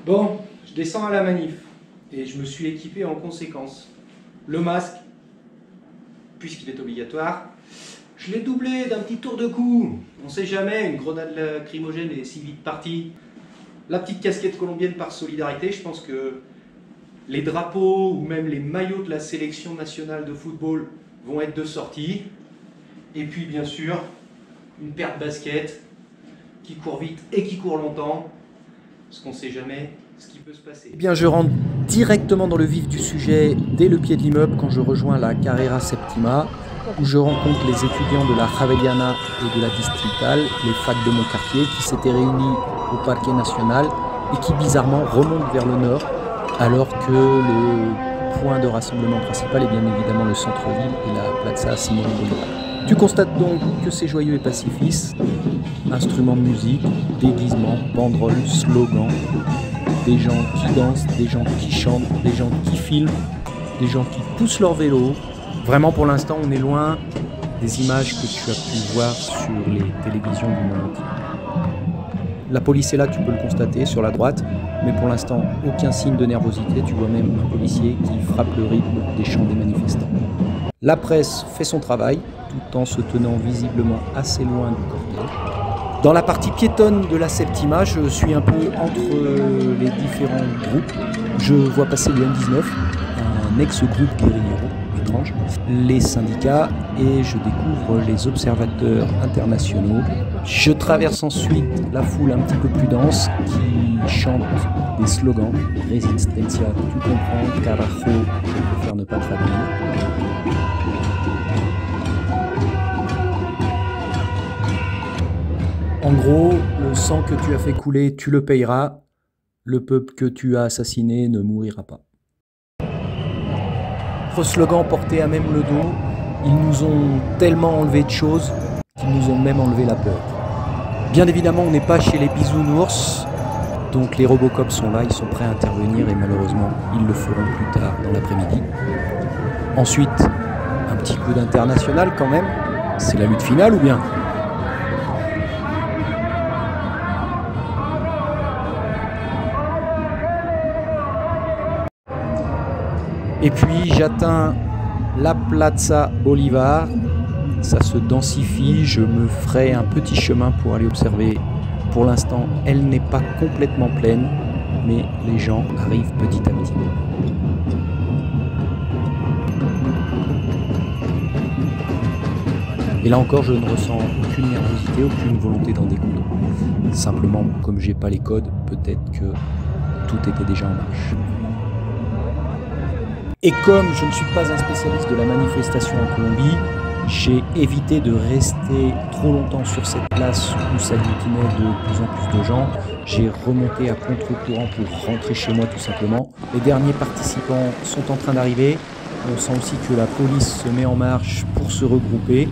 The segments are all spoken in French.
Bon, je descends à la manif et je me suis équipé en conséquence. Le masque, puisqu'il est obligatoire, je l'ai doublé d'un petit tour de cou. On sait jamais, une grenade lacrymogène est si vite partie. La petite casquette colombienne par solidarité, je pense que les drapeaux ou même les maillots de la sélection nationale de football vont être de sortie. Et puis bien sûr, une paire de baskets qui court vite et qui court longtemps, parce qu'on ne sait jamais ce qui peut se passer. Eh bien, je rentre directement dans le vif du sujet dès le pied de l'immeuble quand je rejoins la Carrera Septima, où je rencontre les étudiants de la Javeriana et de la Distrital, les facs de mon quartier, qui s'étaient réunis au Parquet National et qui bizarrement remontent vers le nord, alors que le point de rassemblement principal est bien évidemment le centre-ville et la Plaza Simón Bolívar. Tu constates donc que c'est joyeux et pacifiste, instruments de musique, déguisements, banderoles, slogans, des gens qui dansent, des gens qui chantent, des gens qui filment, des gens qui poussent leur vélo. Vraiment, pour l'instant, on est loin des images que tu as pu voir sur les télévisions du monde entier. La police est là, tu peux le constater, sur la droite, mais pour l'instant, aucun signe de nervosité. Tu vois même un policier qui frappe le rythme des chants des manifestants. La presse fait son travail, tout en se tenant visiblement assez loin du cortège. Dans la partie piétonne de la Septima, je suis un peu entre les différents groupes. Je vois passer le M19, un ex-groupe guérillero, étrange, les syndicats et je découvre les observateurs internationaux. Je traverse ensuite la foule un petit peu plus dense qui chante des slogans. Resistencia, tu comprends, carajo, je préfère ne pas traduire. En gros, le sang que tu as fait couler, tu le payeras. Le peuple que tu as assassiné ne mourira pas. Notre slogan porté à même le dos, ils nous ont tellement enlevé de choses qu'ils nous ont même enlevé la peur. Bien évidemment, on n'est pas chez les bisounours, donc les Robocops sont là, ils sont prêts à intervenir et malheureusement, ils le feront plus tard dans l'après-midi. Ensuite, un petit coup d'international quand même. C'est la lutte finale ou bien ? Et puis j'atteins la Plaza Bolívar, ça se densifie, je me ferai un petit chemin pour aller observer. Pour l'instant, elle n'est pas complètement pleine, mais les gens arrivent petit à petit. Et là encore, je ne ressens aucune nervosité, aucune volonté d'en découdre. Simplement, comme j'ai pas les codes, peut-être que tout était déjà en marche. Et comme je ne suis pas un spécialiste de la manifestation en Colombie, j'ai évité de rester trop longtemps sur cette place où s'agglutinait de plus en plus de gens. J'ai remonté à contre-courant pour rentrer chez moi tout simplement. Les derniers participants sont en train d'arriver. On sent aussi que la police se met en marche pour se regrouper.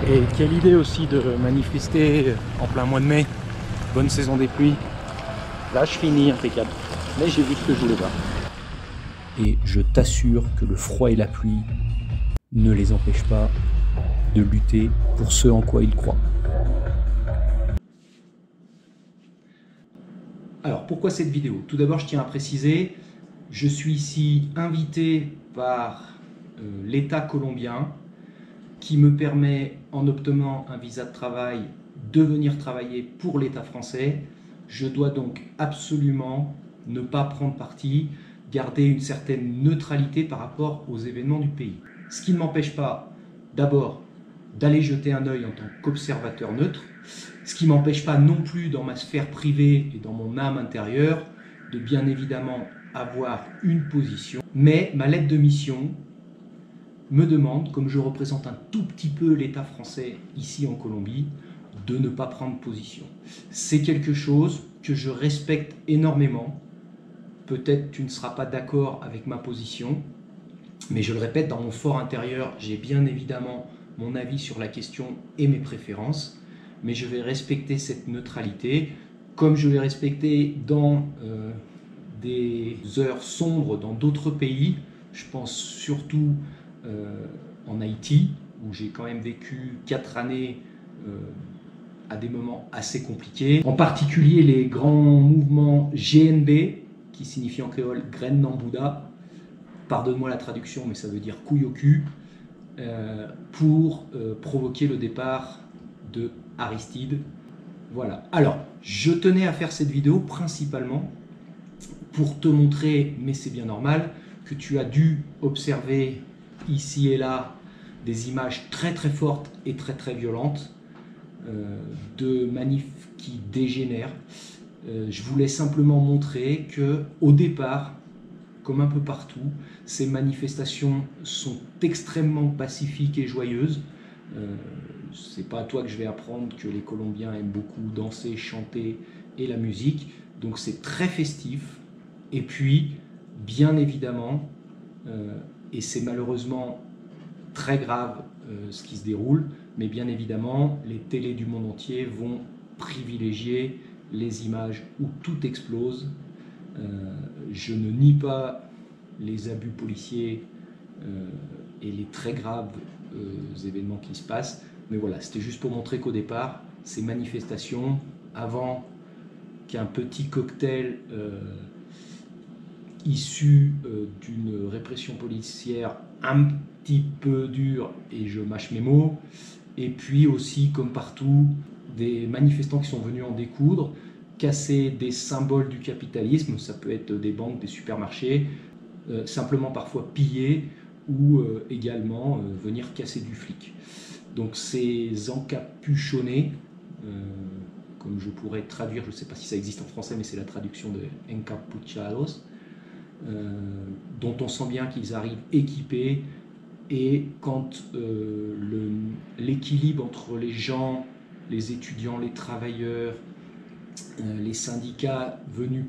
Et quelle idée aussi de manifester en plein mois de mai. Bonne saison des pluies. Là, je finis impeccable. Mais j'ai vu ce que je voulais voir. Et je t'assure que le froid et la pluie ne les empêchent pas de lutter pour ce en quoi ils croient. Alors, pourquoi cette vidéo? Tout d'abord, je tiens à préciser, je suis ici invité par l'État colombien qui me permet, en obtenant un visa de travail, de venir travailler pour l'État français. Je dois donc absolument ne pas prendre parti, garder une certaine neutralité par rapport aux événements du pays. Ce qui ne m'empêche pas, d'abord, d'aller jeter un œil en tant qu'observateur neutre, ce qui ne m'empêche pas non plus dans ma sphère privée et dans mon âme intérieure de bien évidemment avoir une position, mais ma lettre de mission me demande, comme je représente un tout petit peu l'État français ici en Colombie, de ne pas prendre position. C'est quelque chose que je respecte énormément. Peut-être tu ne seras pas d'accord avec ma position, mais je le répète, dans mon fort intérieur, j'ai bien évidemment mon avis sur la question et mes préférences, mais je vais respecter cette neutralité, comme je l'ai respecté dans des heures sombres dans d'autres pays. Je pense surtout en Haïti, où j'ai quand même vécu 4 années à des moments assez compliqués, en particulier les grands mouvements GNB, qui signifie en créole graine Nambouda, pardonne-moi la traduction, mais ça veut dire couille au cul, pour provoquer le départ de Aristide. Voilà. Alors, je tenais à faire cette vidéo principalement pour te montrer, mais c'est bien normal, que tu as dû observer ici et là des images très très fortes et très très violentes de manifs qui dégénèrent. Je voulais simplement montrer que, au départ, comme un peu partout, ces manifestations sont extrêmement pacifiques et joyeuses. C'est pas à toi que je vais apprendre que les Colombiens aiment beaucoup danser, chanter et la musique. Donc c'est très festif. Et puis, bien évidemment, et c'est malheureusement très grave ce qui se déroule, mais bien évidemment, les télés du monde entier vont privilégier les images où tout explose. Je ne nie pas les abus policiers et les très graves événements qui se passent, mais voilà, c'était juste pour montrer qu'au départ, ces manifestations, avant qu'un petit cocktail issu d'une répression policière un petit peu dure, et je mâche mes mots, et puis aussi, comme partout, des manifestants qui sont venus en découdre, casser des symboles du capitalisme, ça peut être des banques, des supermarchés, simplement parfois piller, ou également venir casser du flic. Donc ces encapuchonnés, comme je pourrais traduire, je ne sais pas si ça existe en français, mais c'est la traduction de encapuchados, dont on sent bien qu'ils arrivent équipés, et quand l'équilibre entre les gens, les étudiants, les travailleurs, les syndicats venus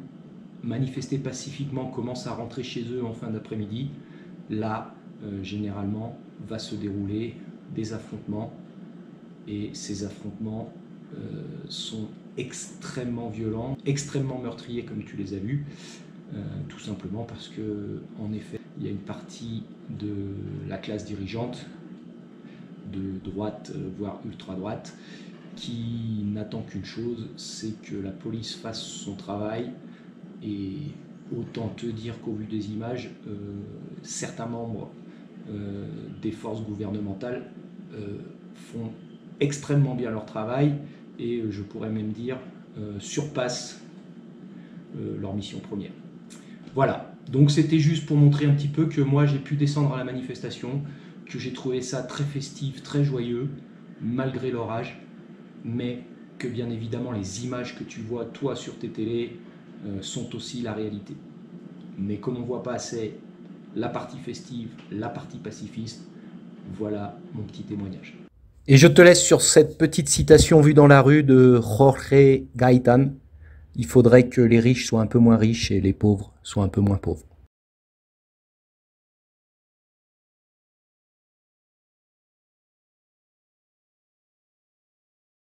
manifester pacifiquement commencent à rentrer chez eux en fin d'après-midi, là, généralement, va se dérouler des affrontements, et ces affrontements sont extrêmement violents, extrêmement meurtriers comme tu les as vus, tout simplement parce que, en effet, il y a une partie de la classe dirigeante, de droite, voire ultra-droite, qui n'attend qu'une chose, c'est que la police fasse son travail. Et autant te dire qu'au vu des images, certains membres des forces gouvernementales font extrêmement bien leur travail, et je pourrais même dire surpassent leur mission première. Voilà, donc c'était juste pour montrer un petit peu que moi j'ai pu descendre à la manifestation, que j'ai trouvé ça très festif, très joyeux, malgré l'orage, mais que bien évidemment les images que tu vois toi sur tes télés sont aussi la réalité. Mais comme on ne voit pas assez la partie festive, la partie pacifiste, voilà mon petit témoignage. Et je te laisse sur cette petite citation vue dans la rue de Jorge Gaitán. Il faudrait que les riches soient un peu moins riches et les pauvres soient un peu moins pauvres.